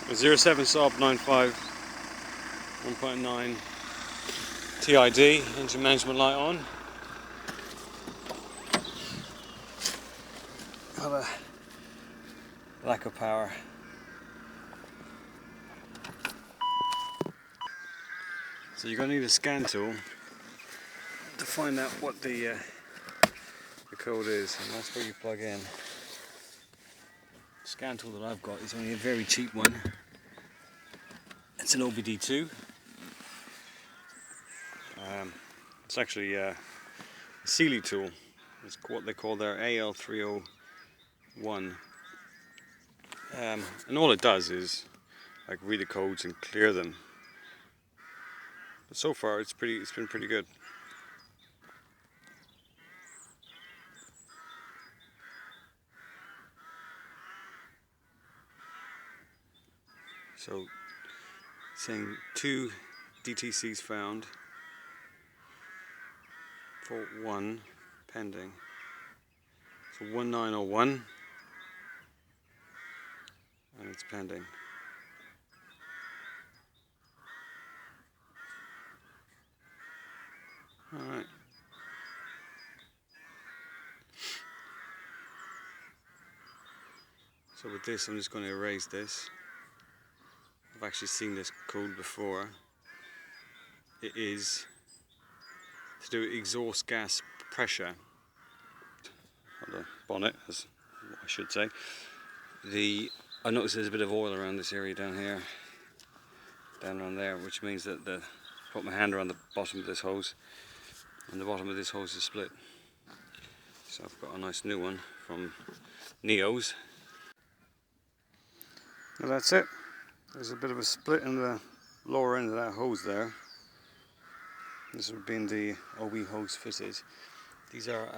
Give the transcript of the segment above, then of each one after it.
A 07 Saab 95 1.9 TID, engine management light on. Got a lack of power. So you're going to need a scan tool to find out what the code is, and that's where you plug in. The scan tool that I've got is only a very cheap one. It's an OBD2. It's actually a Sealy tool. It's what they call their AL301. And all it does is like read the codes and clear them. But so far it's been pretty good. So saying 2 DTCs found, fault 1 pending. So 1901 and it's pending. Alright. So with this I'm just going to erase this. I've actually seen this code before. It is to do with exhaust gas pressure on the bonnet, as I should say. I noticed there's a bit of oil around this area down here, down around there, which means that put my hand around the bottom of this hose, and the bottom of this hose is split. So I've got a nice new one from Neo's. Well, that's it. There's a bit of a split in the lower end of that hose there. This would have been the OB hose fitted. These are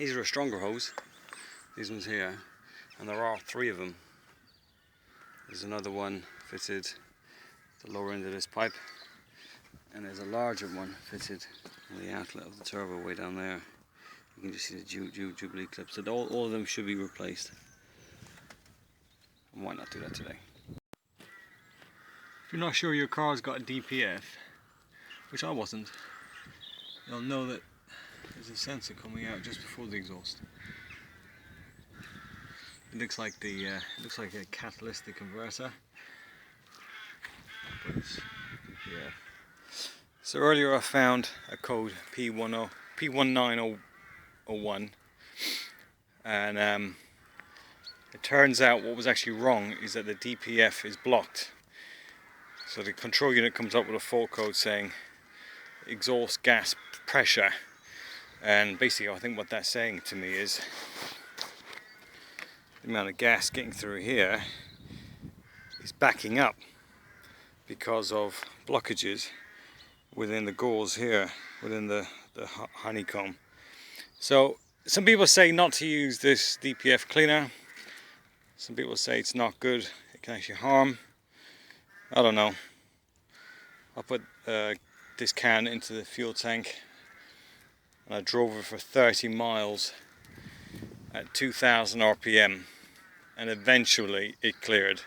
a stronger hose. These ones here, and there are 3 of them. There's another one fitted at the lower end of this pipe, and there's a larger one fitted on the outlet of the turbo way down there. You can just see the Jubilee clips. So all of them should be replaced. I might not do that today. If you're not sure your car's got a DPF, which I wasn't, you'll know that there's a sensor coming out just before the exhaust. It looks like a catalytic converter, but it's DPF. So earlier I found a code P1901, and it turns out what was actually wrong is that the DPF is blocked. So the control unit comes up with a fault code saying exhaust gas pressure, and basically I think what that's saying to me is the amount of gas getting through here is backing up because of blockages within the gauze here, within the honeycomb. So some people say not to use this DPF cleaner. Some people say it's not good, it can actually harm. I don't know. I put this can into the fuel tank and I drove it for 30 miles at 2000 RPM, and eventually it cleared.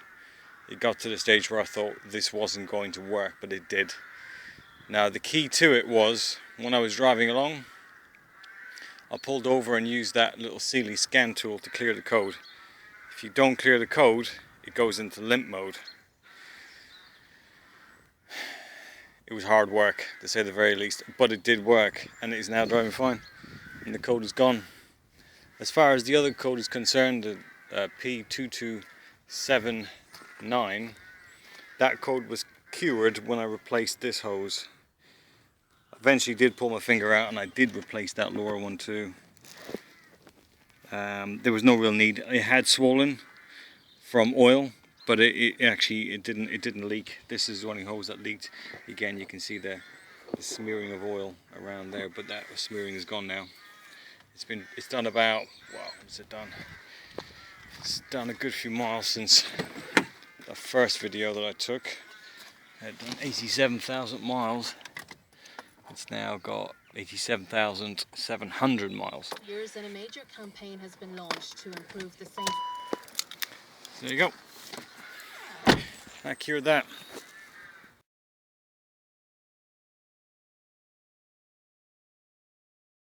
It got to the stage where I thought this wasn't going to work, but it did. Now the key to it was, when I was driving along, I pulled over and used that little Sealy scan tool to clear the code. If you don't clear the code, it goes into limp mode. It was hard work, to say the very least, but it did work, and it is now driving fine, and the code is gone. As far as the other code is concerned, the P2279, that code was cured when I replaced this hose. Eventually did pull my finger out and I did replace that lower one too. There was no real need. It had swollen from oil, but it didn't leak. This is the only hose that leaked. Again, you can see the smearing of oil around there, but that smearing is gone now. It's done about, wow, what's it done? It's done a good few miles since the first video that I took. It had done 87,000 miles. It's now got 87,700 miles. Years and a major campaign has been launched to improve the safety. There you go. that cured that.